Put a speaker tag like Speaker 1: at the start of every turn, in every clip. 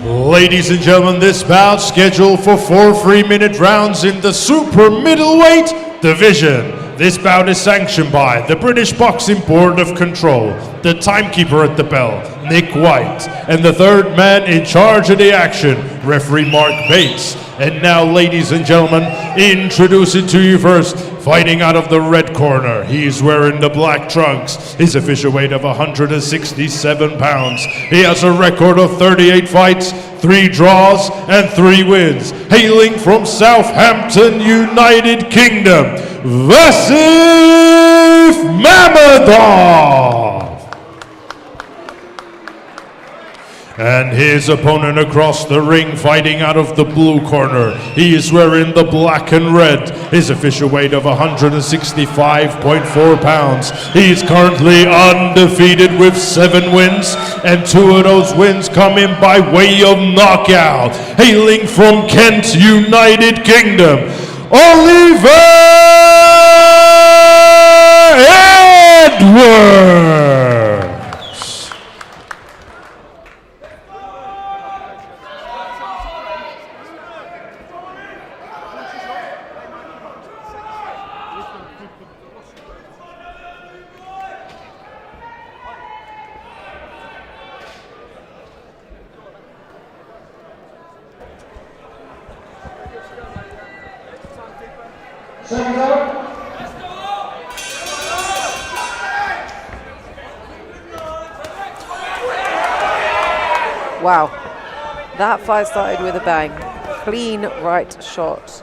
Speaker 1: Ladies and gentlemen, this bout scheduled for 4 3-minute rounds in the super middleweight division. This bout is sanctioned by the British Boxing Board of Control, the timekeeper at the bell, Nick White, and the third man in charge of the action, referee Mark Bates. And now, ladies and gentlemen, introducing to you first, fighting out of the red corner, he's wearing the black trunks, his official weight of 167 pounds. He has a record of 38 fights, 3 draws, and 3 wins. Hailing from Southampton, United Kingdom, Vasif Mamedov. And his opponent across the ring, fighting out of the blue corner, he is wearing the black and red, his official weight of 165.4 pounds. He's currently undefeated with 7 wins, and 2 of those wins coming by way of knockout. Hailing from Kent, United Kingdom, Oli Edwards.
Speaker 2: Wow, that fight started with a bang. Clean right shot.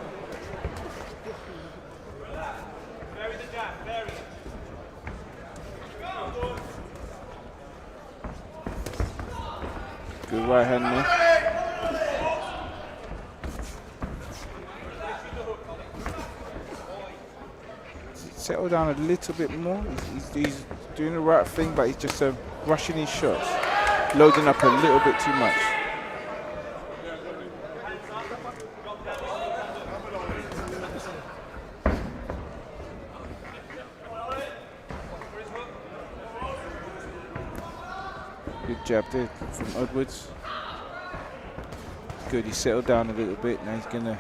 Speaker 3: Good right hand there. Settle down a little bit more. He's doing the right thing, but he's just rushing his shots, loading up a little bit too much. Good jab there from Edwards. Good, he settled down a little bit. Now he's gonna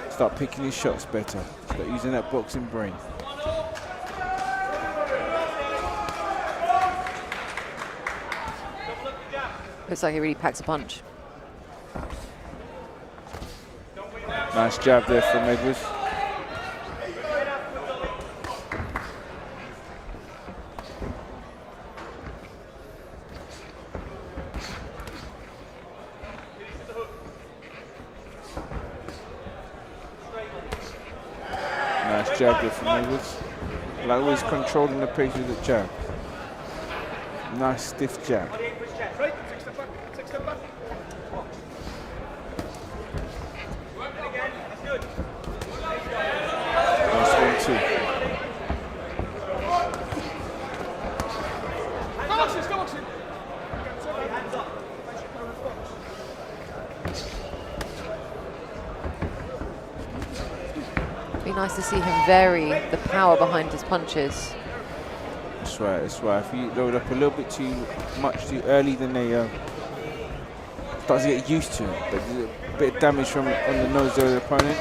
Speaker 3: start picking his shots better. Start using that boxing brain.
Speaker 2: Looks like he really packs a punch.
Speaker 3: Nice jab there from Edwards. Nice jab there from Edwards. Like always controlling the pace with the jab. Nice stiff jab. Nice one too.
Speaker 2: Be nice to see him vary the power behind his punches.
Speaker 3: That's right, that's right. If you load up a little bit too much too early, then they start to get used to it. But there's a bit of damage from on the nose of the opponent.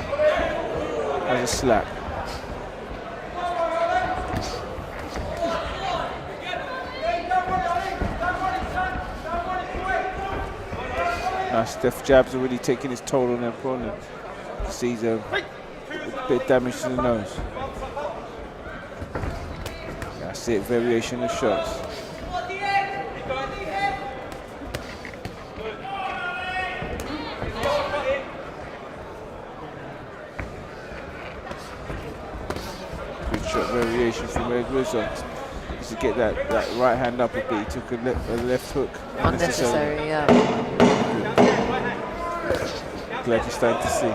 Speaker 3: As a slap. Nice stiff jabs already taking his toll on the opponent. Sees a bit of damage to the nose. That's it, variation of shots. Good shot variation from Edwards to get that right hand up a bit. He took a left hook.
Speaker 2: Unnecessary, yeah.
Speaker 3: Glad you're starting to see.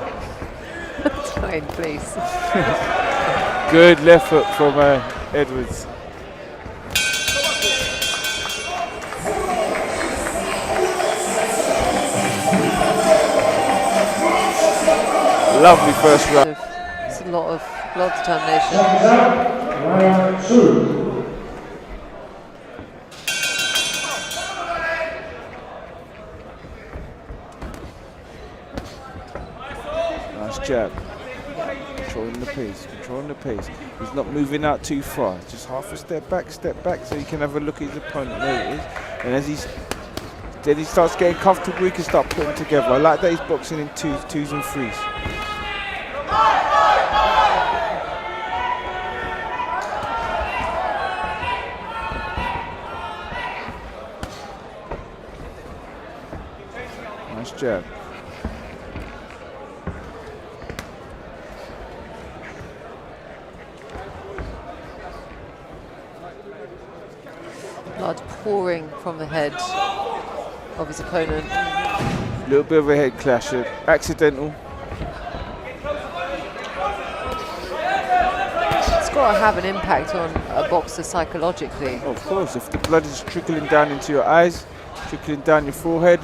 Speaker 2: Fine, please.
Speaker 3: Good left hook from Edwards. Lovely first round.
Speaker 2: It's a lot of determination.
Speaker 3: Nice jab. Controlling the pace, controlling the pace. He's not moving out too far. Just half a step back, so he can have a look at his opponent. There it is. And as then he starts getting comfortable, he can start putting together. I like that he's boxing in twos and threes. Nice jab.
Speaker 2: Blood pouring from the head of his opponent.
Speaker 3: A little bit of a head clash, accidental.
Speaker 2: It's got to have an impact on a boxer psychologically.
Speaker 3: Of course, if the blood is trickling down into your eyes, trickling down your forehead,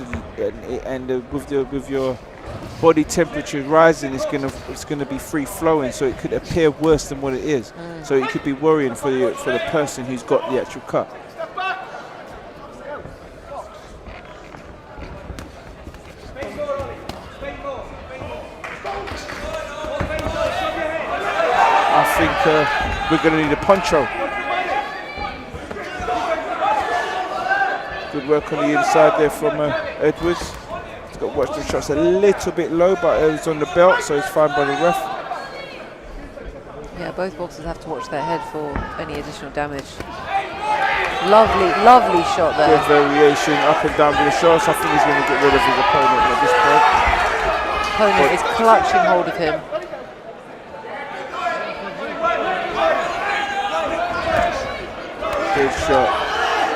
Speaker 3: and with your body temperature rising, it's gonna be free flowing, so it could appear worse than what it is. So it could be worrying for the person who's got the actual cut. I think we're going to need a poncho. Good work on the inside there from Edwards. He's got to watch the shots a little bit low, but it was on the belt, so it's fine by the ref.
Speaker 2: Yeah, both boxers have to watch their head for any additional damage. Lovely, lovely shot there.
Speaker 3: Good variation up and down with the shots. I think he's going to get rid of his opponent at this point.
Speaker 2: Opponent is clutching hold of him.
Speaker 3: Good shot.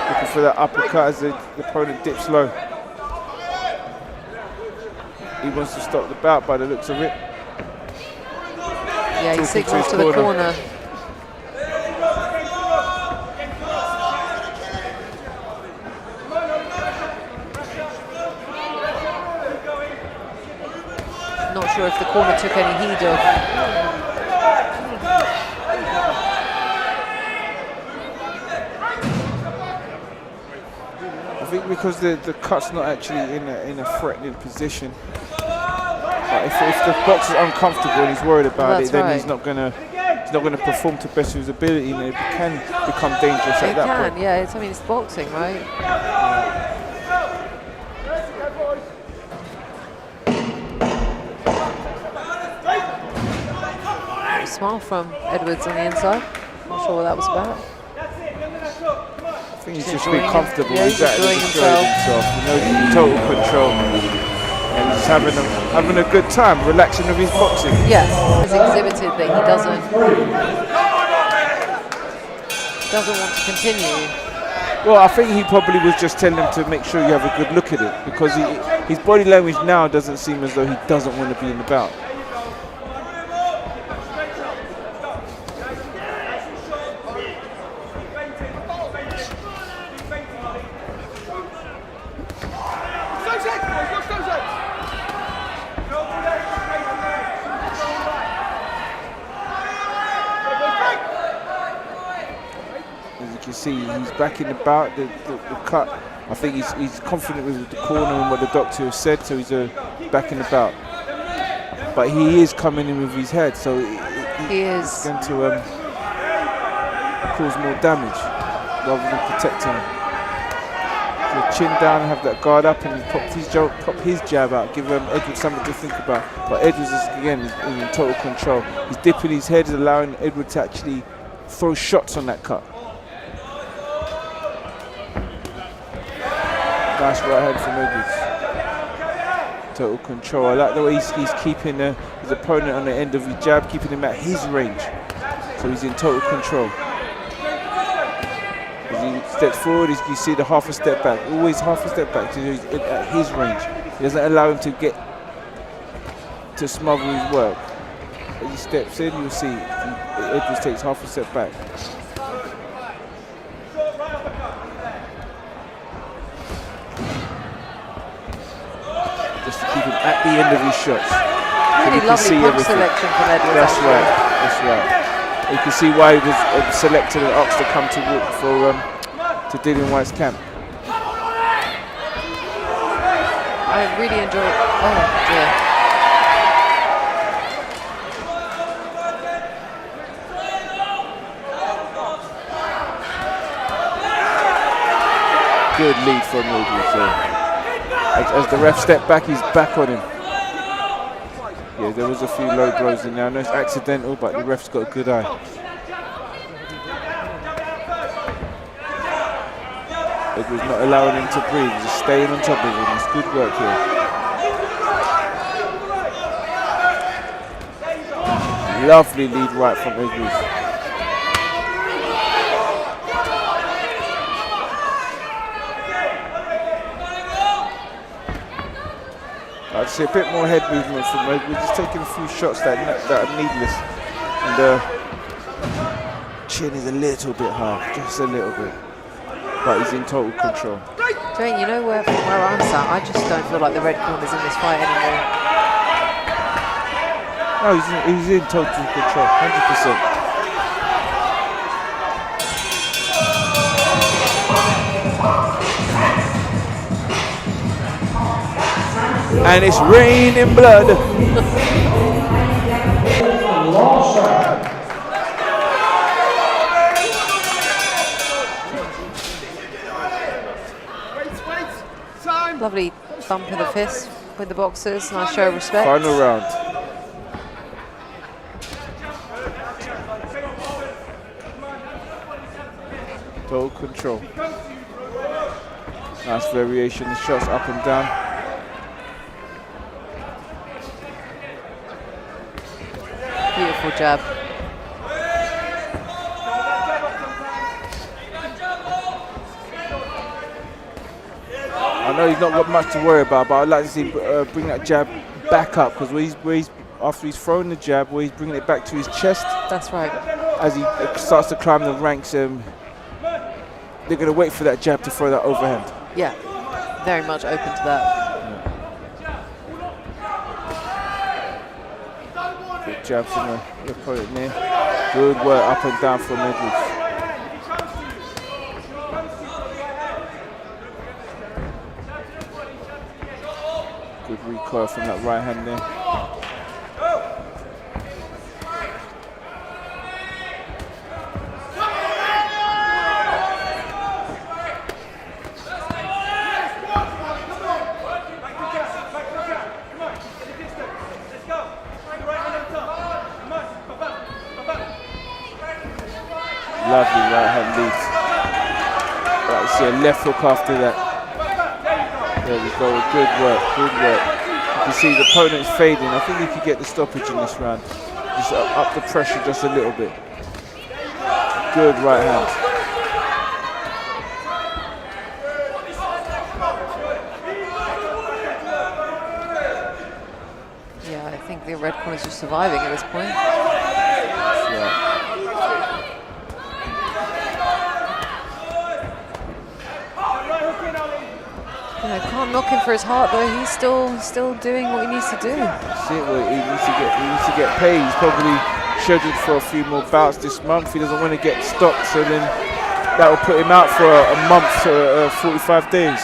Speaker 3: Looking for that uppercut as the opponent dips low. He wants to stop the bout by the looks of it.
Speaker 2: Yeah, he signals to the corner. Not sure if the corner took any heed of.
Speaker 3: I think because the cut's not actually in a threatening position. But if the boxer's uncomfortable and he's worried about it, then
Speaker 2: right.
Speaker 3: he's not gonna perform to the best of his ability, and it can become dangerous at that point.
Speaker 2: Yeah. It's boxing, right? Smile from Edwards on the inside. Not sure what that was about.
Speaker 3: I think he's just being comfortable.
Speaker 2: Yeah, he's enjoying himself.
Speaker 3: You know, he's in total control. And he's having a good time, relaxing with his boxing.
Speaker 2: Yes, has exhibited that he doesn't want to continue.
Speaker 3: Well, I think he probably was just telling him to make sure you have a good look at it, because his body language now doesn't seem as though he doesn't want to be in the bout. See, he's back in the bout, the cut. I think he's confident with the corner and what the doctor has said, so he's back in the bout. But he is coming in with his head, so he's going to cause more damage rather than protecting him. So chin down, have that guard up, and pop his jab out, give Edwards something to think about. But Edwards is again in total control. He's dipping his head, allowing Edwards to actually throw shots on that cut. Nice right hand from Edwards. Total control. I like the way he's keeping his opponent on the end of his jab, keeping him at his range. So he's in total control. As he steps forward, you see the half a step back. Always half a step back, so he's at his range. He doesn't allow him to smother his work. As he steps in, you'll see Edwards takes half a step back. Just to keep him at the end of his shots.
Speaker 2: Really lovely punch selection from Edwards.
Speaker 3: That's right, that's right. You can see why he was selected and asked to come to Dillian Whyte's camp.
Speaker 2: I really enjoy it. Oh dear.
Speaker 3: good lead from Edwards. As the ref stepped back, he's back on him. Yeah, there was a few low blows in there. I know it's accidental, but the ref's got a good eye. Edwards not allowing him to breathe, just staying on top of him. It's good work here. Lovely lead right from Edwards. I'd say a bit more head movement from Edwards. Just taking a few shots that are needless. And the chin is a little bit high, just a little bit. But he's in total control.
Speaker 2: Jane, you know from where I'm sat, I just don't feel like the red corner's in this fight anymore.
Speaker 3: No, he's in total control, 100%. And it's raining blood.
Speaker 2: Lovely bump of the fist with the boxers. Nice show of respect.
Speaker 3: Final round. Total control. Nice variation. The shots up and down.
Speaker 2: Beautiful jab.
Speaker 3: I know he's not got much to worry about, but I'd like to see bring that jab back up, because after he's thrown the jab, where he's bringing it back to his chest.
Speaker 2: That's right.
Speaker 3: As he starts to climb the ranks, they're going to wait for that jab to throw that overhand.
Speaker 2: Yeah, very much open to that.
Speaker 3: Yeah. Good jab from the opponent there. Good work up and down from Edwards. Good recoil from that right hand there. Lovely right hand lead. Right, we see a left hook after that. There we go, good work, good work. You can see the opponent's fading. I think he could get the stoppage in this round. Just up the pressure just a little bit. Good right hand.
Speaker 2: Yeah, I think the red corner's just surviving at this point.
Speaker 3: Yeah.
Speaker 2: Can't knock him for his heart though. He's still doing what he needs to do.
Speaker 3: That's it. Well, he needs to get paid. He's probably scheduled for a few more bouts this month. He doesn't want to get stopped, so then that will put him out for a month to 45 days.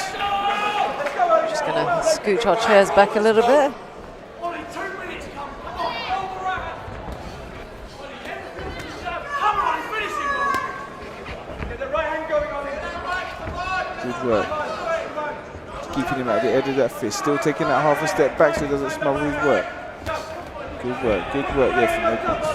Speaker 2: Just going to scooch our chairs back a little bit.
Speaker 3: Good work. Keeping him at the edge of that fist, still taking that half a step back so he doesn't smother his work. Good work there from Edwards.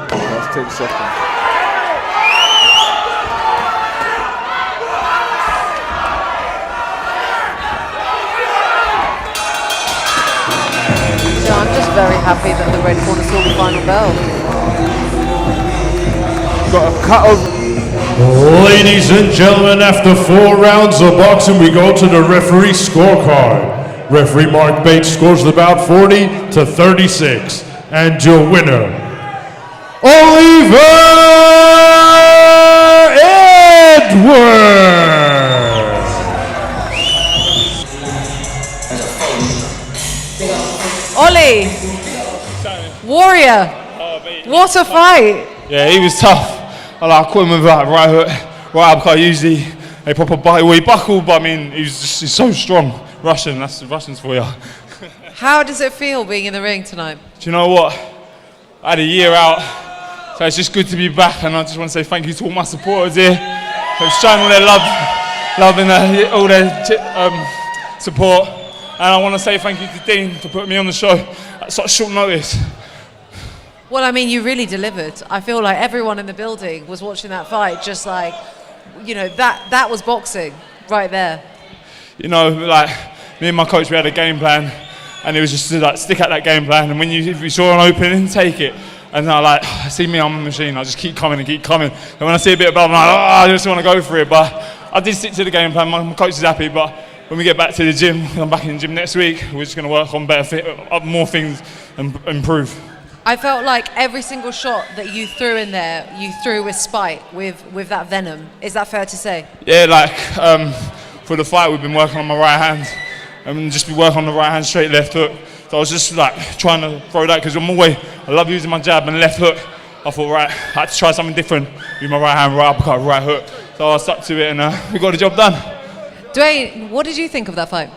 Speaker 3: Last 10 seconds.
Speaker 2: So I'm just very happy that the red corner saw the final bell.
Speaker 3: Got a cut of.
Speaker 1: Ladies and gentlemen, after 4 rounds of boxing, we go to the referee scorecard. Referee Mark Bates scores the bout 40-36. And your winner, Oli Edwards!
Speaker 2: Oli! Warrior! What a fight!
Speaker 4: Yeah, he was tough. I caught him with that right hook, right uppercut. Usually a proper bite where he buckled, but I mean, he's so strong. Russian, that's the Russians for you.
Speaker 2: How does it feel being in the ring tonight?
Speaker 4: Do you know what? I had a year out, so it's just good to be back. And I just want to say thank you to all my supporters here. They've shown all their love and all their support. And I want to say thank you to Dean for putting me on the show at such short notice.
Speaker 2: Well, I mean, you really delivered. I feel like everyone in the building was watching that fight, just like, you know, that was boxing right there.
Speaker 4: You know, like, me and my coach, we had a game plan, and it was just to like stick at that game plan. And if you saw an opening, take it. And I like, see me, I'm a machine. I just keep coming and keep coming. And when I see a bit of blood, I'm like, I just want to go for it. But I did stick to the game plan. My coach is happy. But when we get back to the gym, I'm back in the gym next week. We're just going to work on more things and improve.
Speaker 2: I felt like every single shot that you threw in there, you threw with spite, with that venom. Is that fair to say?
Speaker 4: Yeah, like for the fight, we've been working on my right hand and just be working on the right hand, straight left hook. So I was just like trying to throw that because I love using my jab and left hook. I thought, right, I had to try something different with my right hand, right uppercut, right hook. So I stuck to it and we got the job done.
Speaker 2: Dwayne, what did you think of that fight?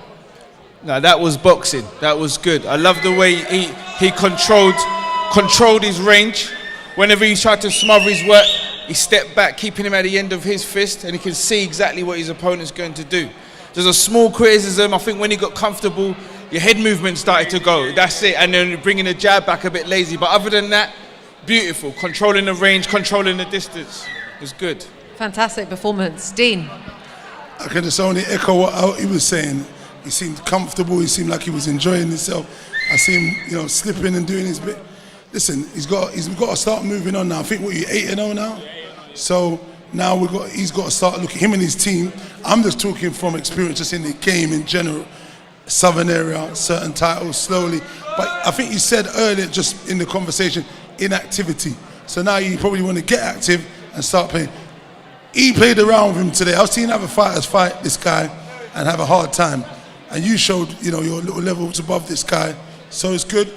Speaker 3: No, that was boxing. That was good. I love the way he controlled his range. Whenever he tried to smother his work, he stepped back, keeping him at the end of his fist, and he can see exactly what his opponent's going to do. There's a small criticism. I think when he got comfortable, your head movement started to go. That's it. And then bringing the jab back a bit lazy. But other than that, beautiful. Controlling the range, controlling the distance. It was good.
Speaker 2: Fantastic performance. Dean?
Speaker 5: I can just only echo what he was saying. He seemed comfortable. He seemed like he was enjoying himself. I see him, slipping and doing his bit. Listen, he's got to start moving on now. I think we're 8-0 now. So now he's got to start looking, him and his team. I'm just talking from experience, just in the game in general. Southern area, certain titles, slowly. But I think you said earlier, just in the conversation, inactivity. So now you probably want to get active and start playing. He played around with him today. I've seen other fighters fight this guy and have a hard time. And you showed, your little levels above this guy. So it's good.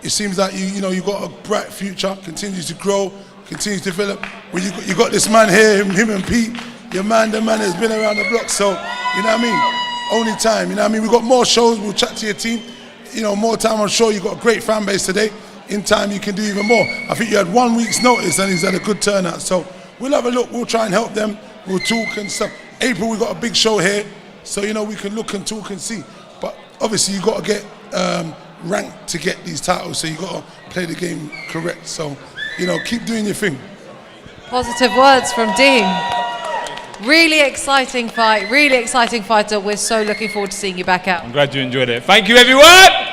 Speaker 5: It seems like you've got a bright future, continues to grow, continues to develop. Well, you got this man here, him and Pete, the man has been around the block, so, you know what I mean? Only time, you know what I mean? We've got more shows, we'll chat to your team. More time, I'm sure you've got a great fan base today. In time, you can do even more. I think you had 1 week's notice and he's had a good turnout. So we'll have a look, we'll try and help them, we'll talk and stuff. April, we've got a big show here, so, we can look and talk and see. But obviously, you've got to get ranked to get these titles, so you've got to play the game correct. So, keep doing your thing.
Speaker 2: Positive words from Dean. Really exciting fight, really exciting fighter. We're so looking forward to seeing you back out.
Speaker 4: I'm glad you enjoyed it. Thank you, everyone.